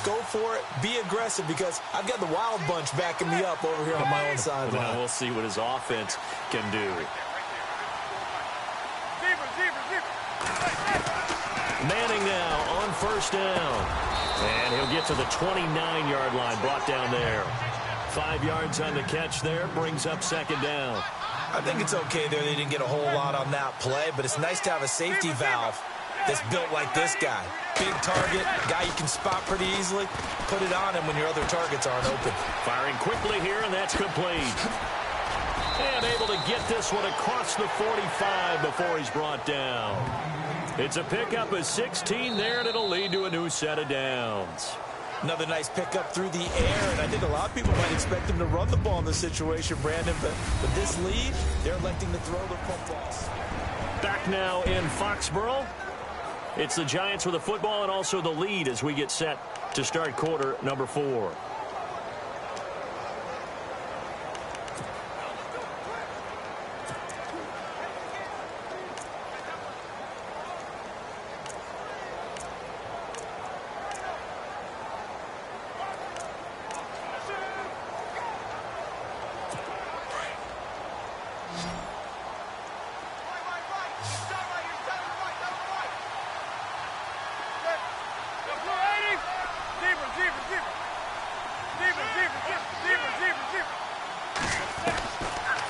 Go for it, be aggressive, because I've got the wild bunch backing me up over here on my own sideline. Now we'll see what his offense can do. Manning now on first down. And he'll get to the 29-yard line, brought down there. 5 yards on the catch there, brings up second down. I think it's okay there. They didn't get a whole lot on that play, but it's nice to have a safety valve that's built like this guy. Big target, guy you can spot pretty easily. Put it on him when your other targets aren't open. Firing quickly here, and that's complete. And able to get this one across the 45 before he's brought down. It's a pickup of 16 there, and it'll lead to a new set of downs. Another nice pickup through the air, and I think a lot of people might expect him to run the ball in this situation, Brandon, but with this lead, they're electing to throw the footballs. Back now in Foxborough. It's the Giants with the football and also the lead as we get set to start quarter number 4.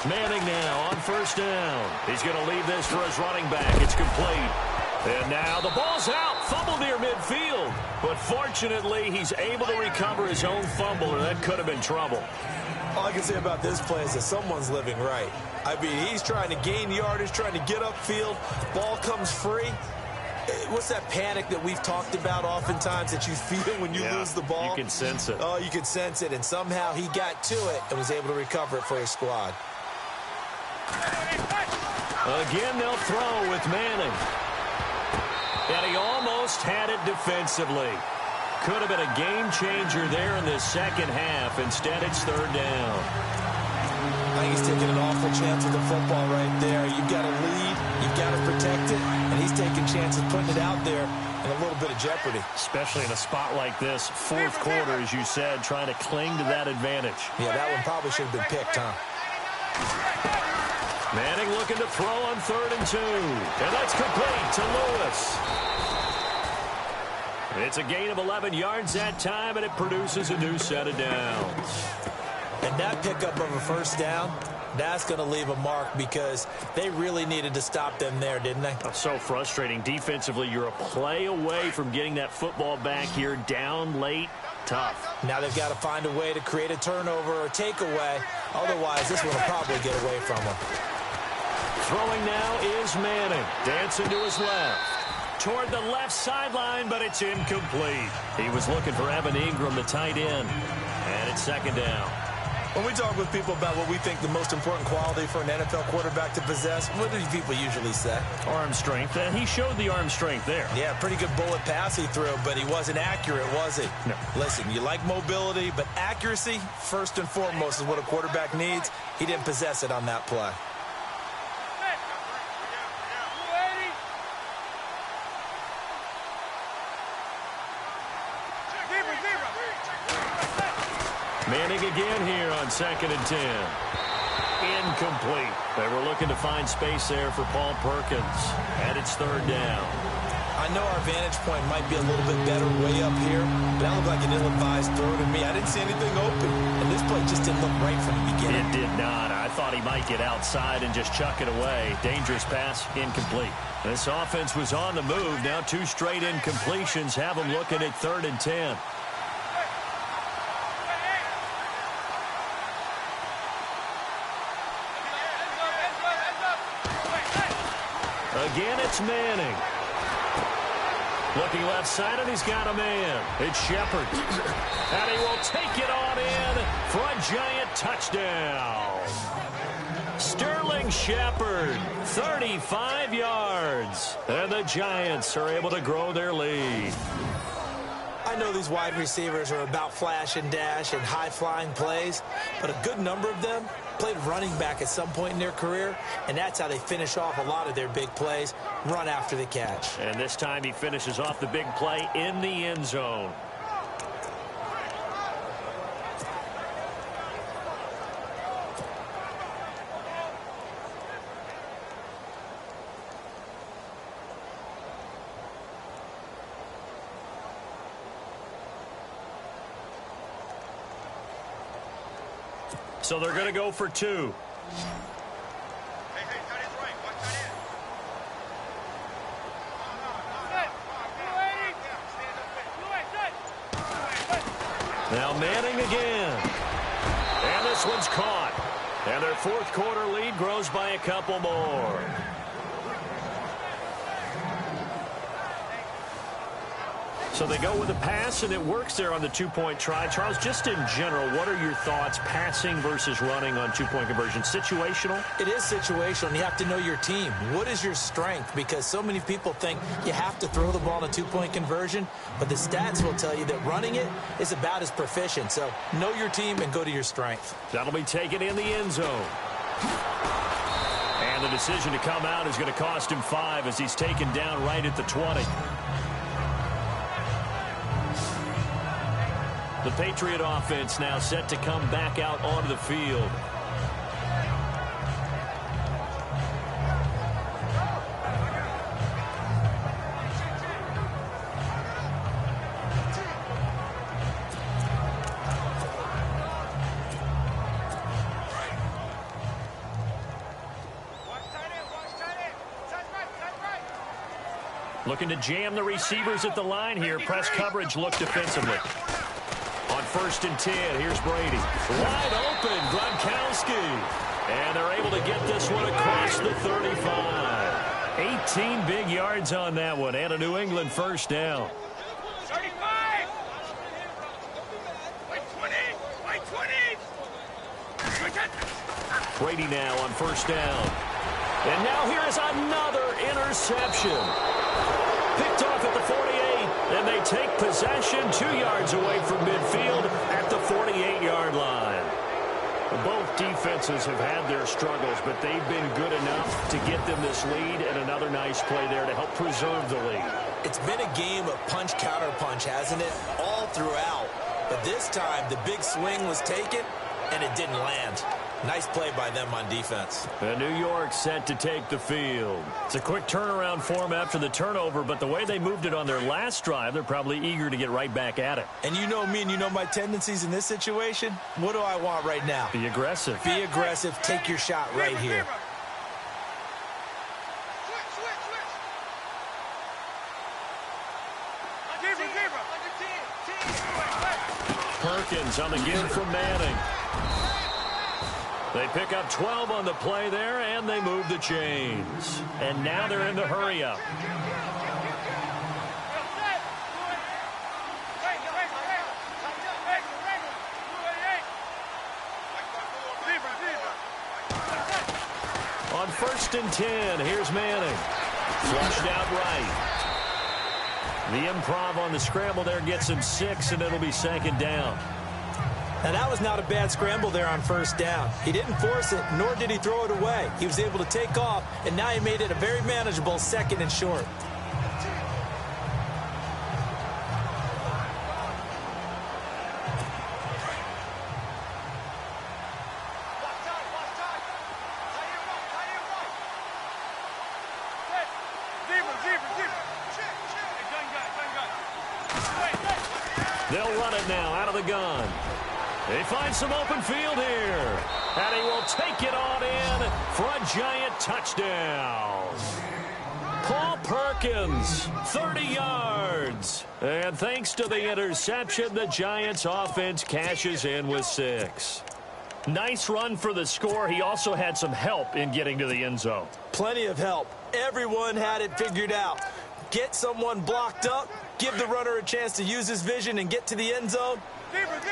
Manning now on first down. He's going to leave this for his running back. It's complete. And now the ball's out. Fumble near midfield. But fortunately, he's able to recover his own fumble, or that could have been trouble.
All I can say about this play is that someone's living right. I mean, he's trying to gain yardage, trying to get upfield. Ball comes free. What's that panic that we've talked about oftentimes that you feel when you lose the ball?
You can sense it.
Oh, you can sense it. And somehow he got to it and was able to recover it for his squad.
Again, they'll throw with Manning. And he almost had it defensively. Could have been a game changer there in the second half. Instead, it's third down.
I think he's taking an awful chance with the football right there. You've got to lead, you've got to protect it, and he's taking chances putting it out there in a little bit of jeopardy.
Especially in a spot like this, fourth quarter, as you said, trying to cling to that advantage.
Yeah, that one probably should have been picked, huh?
Manning looking to throw on 3rd and 2. And that's complete to Lewis. It's a gain of 11 yards that time, and it produces a new set of downs.
And that pickup of a first down, that's going to leave a mark because they really needed to stop them there, didn't they?
Oh, so frustrating. Defensively, you're a play away from getting that football back here down late. Tough.
Now they've got to find a way to create a turnover or takeaway. Otherwise, this one will probably get away from them.
Throwing now is Manning. Dancing to his left. Toward the left sideline, but it's incomplete. He was looking for Evan Ingram, the tight end. And it's second down.
When we talk with people about what we think the most important quality for an NFL quarterback to possess, what do people usually say?
Arm strength, and he showed the arm strength there.
Yeah, pretty good bullet pass he threw, but he wasn't accurate, was he?
No.
Listen, you like mobility, but accuracy, first and foremost, is what a quarterback needs. He didn't possess it on that play.
Manning again here on 2nd and 10. Incomplete. They were looking to find space there for Paul Perkins. And it's third down.
I know our vantage point might be a little bit better way up here, but that looked like an ill-advised throw to me. I didn't see anything open, and this play just didn't look right from the beginning.
It did not. I thought he might get outside and just chuck it away. Dangerous pass, incomplete. This offense was on the move. Now 2 straight incompletions have them looking at 3rd and 10. Again, it's Manning. Looking left side, and he's got a man. It's Shepard. And he will take it on in for a giant touchdown. Sterling Shepard, 35 yards. And the Giants are able to grow their lead.
I know these wide receivers are about flash and dash and high-flying plays, but a good number of them played running back at some point in their career, and that's how they finish off a lot of their big plays, run after the catch.
And this time he finishes off the big play in the end zone. So they're going to go for 2.
Hey, tight end's right. Watch tight end.
Now Manning again. And this one's caught. And their fourth quarter lead grows by a couple more. So they go with a pass, and it works there on the 2-point try. Charles, just in general, what are your thoughts passing versus running on 2-point conversion? Situational?
It is situational, and you have to know your team. What is your strength? Because so many people think you have to throw the ball in a 2-point conversion, but the stats will tell you that running it is about as proficient. So know your team and go to your strength.
That'll be taken in the end zone. And the decision to come out is going to cost him 5 as he's taken down right at the 20. The Patriot offense now set to come back out onto the field. Looking to jam the receivers at the line here. Press coverage look defensively. On 1st and 10, here's Brady. Wide open, Gronkowski. And they're able to get this one across the 35. 18 big yards on that one, and a New England first down.
35. Wait 20. Wait 20.
Brady now on 1st down. And now here is another interception. Picked off at the 48, and they take possession 2 yards away from midfield at the 48-yard line. Both defenses have had their struggles, but they've been good enough to get them this lead, and another nice play there to help preserve the lead.
It's been a game of punch-counter-punch, hasn't it? All throughout. But this time, the big swing was taken, and it didn't land. Nice play by them on defense.
And New York set to take the field. It's a quick turnaround for them after the turnover, but the way they moved it on their last drive, they're probably eager to get right back at it.
And you know me and you know my tendencies in this situation. What do I want right now?
Be aggressive.
Be aggressive. Take your shot right here.
Perkins on the give from Manning. They pick up 12 on the play there, and they move the chains. And now they're in the hurry-up. On 1st and 10, here's Manning. Flushed out right. The improv on the scramble there gets him 6, and it'll be 2nd down.
Now, that was not a bad scramble there on 1st down. He didn't force it, nor did he throw it away. He was able to take off, and now he made it a very manageable 2nd and short.
They'll run it now out of the gun. They find some open field here. And he will take it on in for a giant touchdown. Paul Perkins, 30 yards. And thanks to the interception, the Giants offense cashes in with 6. Nice run for the score. He also had some help in getting to the end zone.
Plenty of help. Everyone had it figured out. Get someone blocked up, give the runner a chance to use his vision and get to the end zone.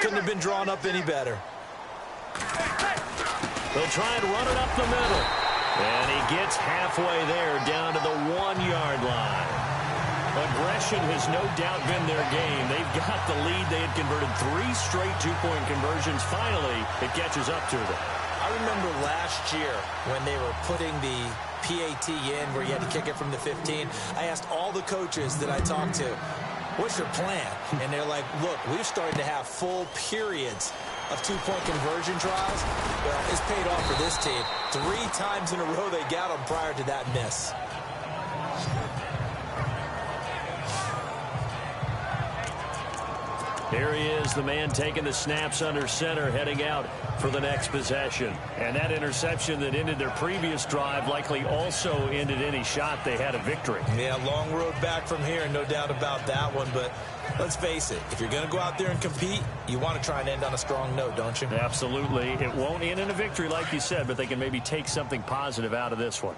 Couldn't have been drawn up any better.
They'll try and run it up the middle. And he gets halfway there down to the 1-yard line. Aggression has no doubt been their game. They've got the lead. They had converted 3 straight 2-point conversions. Finally, it catches up to them.
I remember last year when they were putting the PAT in where you had to kick it from the 15. I asked all the coaches that I talked to, what's your plan? And they're like, look, we've started to have full periods of 2-point conversion tries. Well, it's paid off for this team. 3 times in a row they got them prior to that miss.
Here he is, the man taking the snaps under center, heading out for the next possession. And that interception that ended their previous drive likely also ended any shot they had a victory.
Yeah, long road back from here, no doubt about that one. But let's face it, if you're going to go out there and compete, you want to try and end on a strong note, don't you?
Absolutely. It won't end in a victory like you said, but they can maybe take something positive out of this one.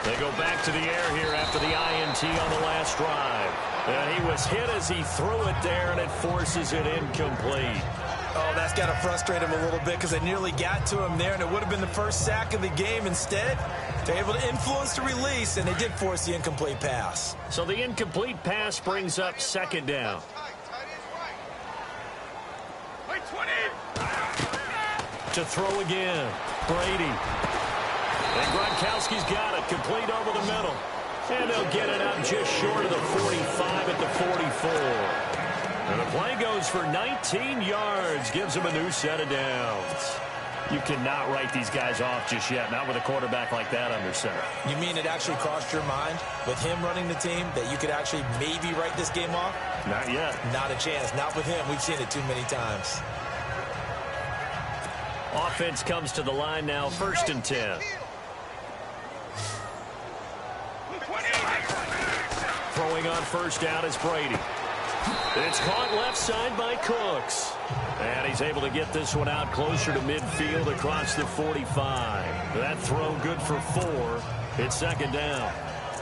They go back to the air here after the INT on the last drive. And he was hit as he threw it there, and it forces it incomplete.
Oh, that's got to frustrate him a little bit because they nearly got to him there, and it would have been the first sack of the game. Instead, they're able to influence the release, and they did force the incomplete pass.
So the incomplete pass brings up 2nd down. To throw again, Brady. And Gronkowski's got it, complete over the middle. And they'll get it out just short of the 45 at the 44. And the play goes for 19 yards, gives them a new set of downs. You cannot write these guys off just yet, not with a quarterback like that under center.
You mean it actually crossed your mind with him running the team that you could actually maybe write this game off?
Not yet.
Not a chance. Not with him. We've seen it too many times.
Offense comes to the line now, 1st and 10. Throwing on 1st down is Brady. It's caught left side by Cooks. And he's able to get this one out closer to midfield across the 45. That throw good for 4. It's 2nd down.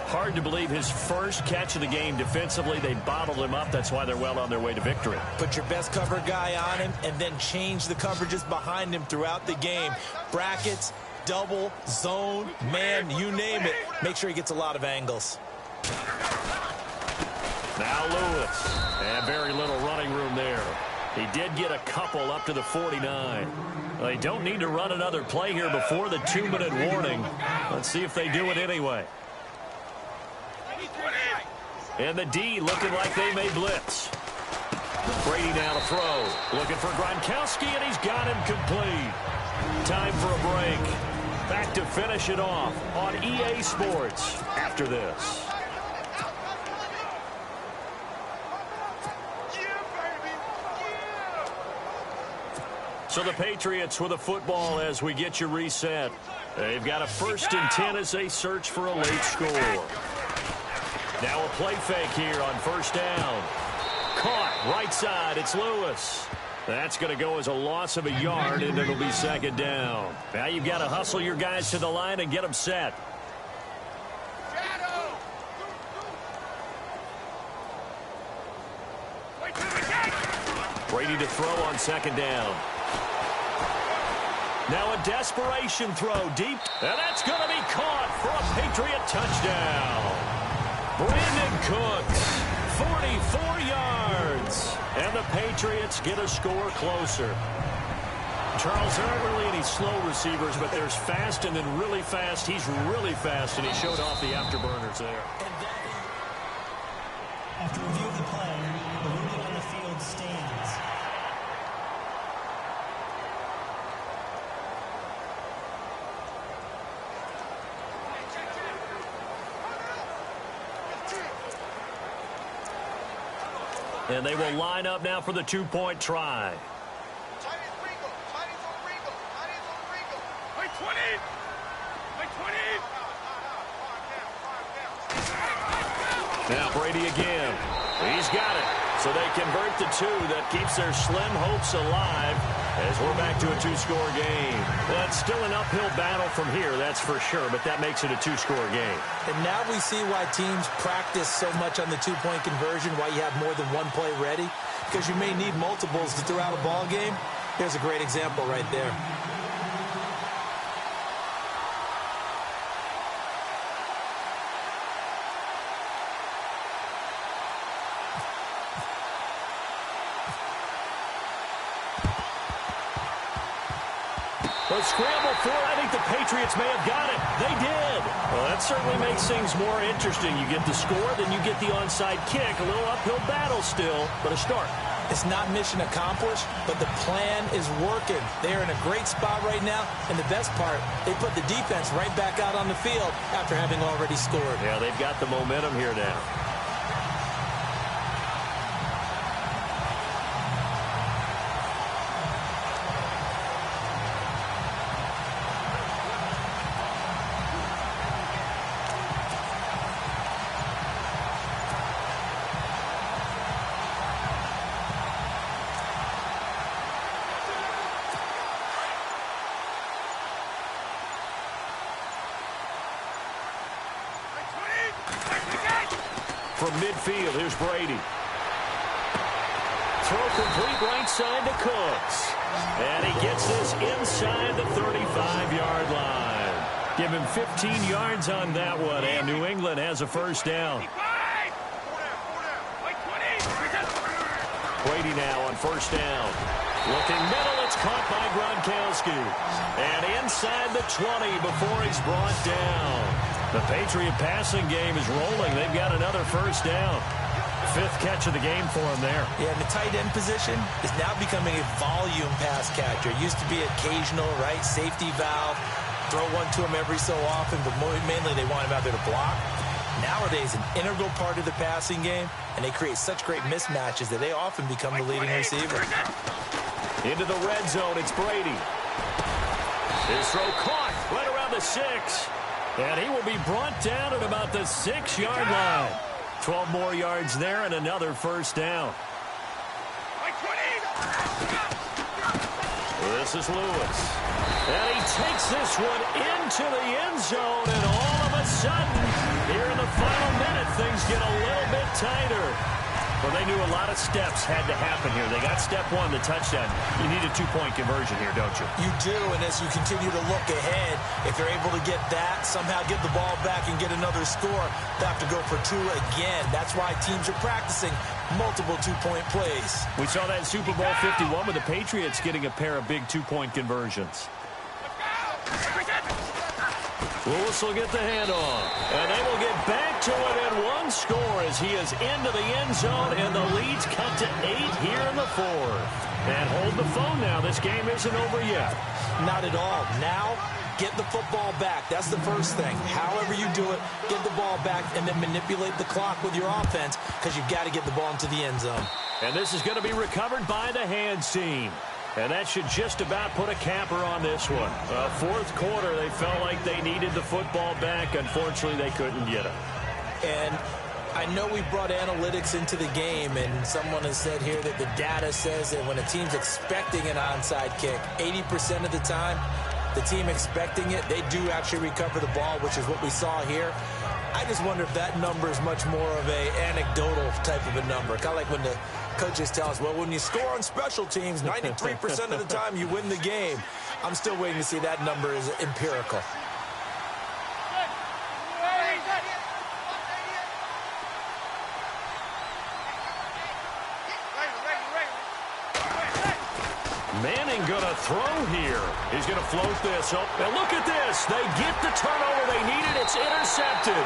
Hard to believe his first catch of the game defensively. They bottled him up. That's why they're well on their way to victory.
Put your best cover guy on him and then change the coverages behind him throughout the game. Brackets, double, zone, man, you name it. Make sure he gets a lot of angles.
Now Lewis. And very little running room there. He did get a couple up to the 49. They don't need to run another play here before the 2-minute warning. Let's see if they do it anyway. And the D looking like they may blitz. Brady now to throw. Looking for Gronkowski, and he's got him complete. Time for a break. Back to finish it off on EA Sports after this. So the Patriots with a football as we get you reset. They've got a 1st and 10 as they search for a late score. Now a play fake here on 1st down. Caught right side. It's Lewis. That's going to go as a loss of a yard, and it'll be 2nd down. Now you've got to hustle your guys to the line and get them set. Brady to throw on 2nd down. Now a desperation throw deep, and that's going to be caught for a Patriot touchdown. Brandon Cooks, 44 yards, and the Patriots get a score closer. Charles, there aren't really any slow receivers, but there's fast and then really fast. He's really fast, and he showed off the afterburners there.
After review of the play, the ruling on the field stands.
And they will line up now for the 2-point try. Now Brady again. He's got it. So they convert the 2. That keeps their slim hopes alive as we're back to a 2-score game. Well, it's still an uphill battle from here, that's for sure, but that makes it a 2-score game.
And now we see why teams practice so much on the 2-point conversion, why you have more than one play ready, because you may need multiples to throw out a ball game. Here's a great example right there.
The scramble for it. I think the Patriots may have got it. They did. Well, that certainly makes things more interesting. You get the score, then you get the onside kick. A little uphill battle still, but a start.
It's not mission accomplished, but the plan is working. They're in a great spot right now, and the best part, they put the defense right back out on the field after having already scored.
Yeah, they've got the momentum here now. From midfield, here's Brady. Throw complete right side to Cooks. And he gets this inside the 35-yard line. Give him 15 yards on that one, and New England has a 1st down. Brady now on 1st down. Looking middle, it's caught by Gronkowski. And inside the 20 before he's brought down. The Patriot passing game is rolling. They've got another 1st down. 5th catch of the game for him there.
Yeah, and the tight end position is now becoming a volume pass catcher. It used to be occasional, right? Safety valve. Throw one to him every so often, but mainly they want him out there to block. Nowadays, an integral part of the passing game, and they create such great mismatches that they often become the leading receiver.
Into the red zone, it's Brady. His throw caught right around the 6. And he will be brought down at about the 6-yard line. 12 more yards there and another first down. This is Lewis. And he takes this one into the end zone. And all of a sudden, here in the final minute, things get a little bit tighter. Well, they knew a lot of steps had to happen here. They got step one, the touchdown. You need a two-point conversion here, don't you?
You do, and as you continue to look ahead, if you're able to get that, somehow get the ball back and get another score, they have to go for two again. That's why teams are practicing multiple two-point plays.
We saw that in Super Bowl 51 with the Patriots getting a pair of big two-point conversions. Lewis will get the handoff, and they will get back to it in one score as he is into the end zone, and the lead's cut to 8 here in the 4th. And hold the phone now. This game isn't over yet.
Not at all. Now, get the football back. That's the first thing. However you do it, get the ball back and then manipulate the clock with your offense because you've got to get the ball into the end zone.
And this is going to be recovered by the hands team. And that should just about put a capper on this one. Fourth quarter, they felt like they needed the football back. Unfortunately, they couldn't get it.
And I know we brought analytics into the game, and someone has said here that the data says that when a team's expecting an onside kick, 80% of the time, the team expecting it, they do actually recover the ball, which is what we saw here. I just wonder if that number is much more of a anecdotal type of a number. Kind of like when the coaches tell us, well, when you score on special teams, 93% of the time you win the game. I'm still waiting to see that number is empirical.
Manning gonna throw here. He's gonna float this up. Now look at this. They get the turnover they needed. It's intercepted.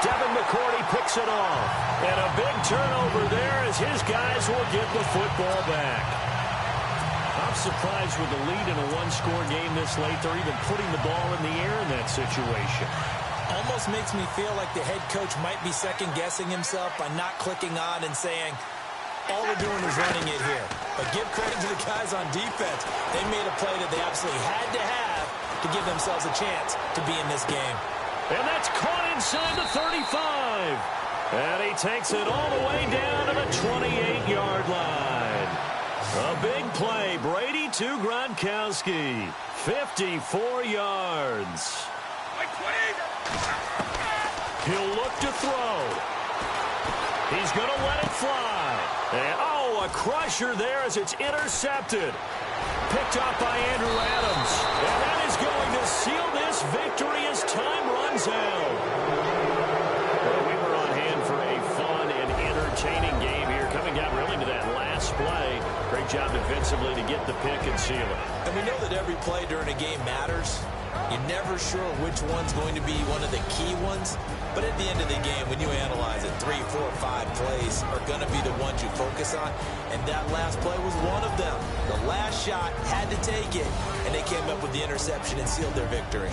Devin McCourty picks it off. And a big turnover there as his guys will get the football back. I'm surprised with the lead in a one-score game this late. They're even putting the ball in the air in that situation.
Almost makes me feel like the head coach might be second-guessing himself by not clicking on and saying, all we're doing is running it here. But give credit to the guys on defense. They made a play that they absolutely had to have to give themselves a chance to be in this game.
And that's caught inside the 35. And he takes it all the way down to the 28-yard line. A big play. Brady to Gronkowski. 54 yards. He'll look to throw. He's going to let it fly. And, a crusher there as it's intercepted. Picked up by Andrew Adams. And that is going to seal this victory as time runs out. Well, we were on hand for a fun and entertaining game here. Coming down really to that last play. Great job defensively to get the pick and seal it.
And we know that every play during a game matters. You're never sure which one's going to be one of the key ones. But at the end of the game, when you analyze it, 3, 4, 5 plays are going to be the ones you focus on. And that last play was one of them. The last shot had to take it, and they came up with the interception and sealed their victory.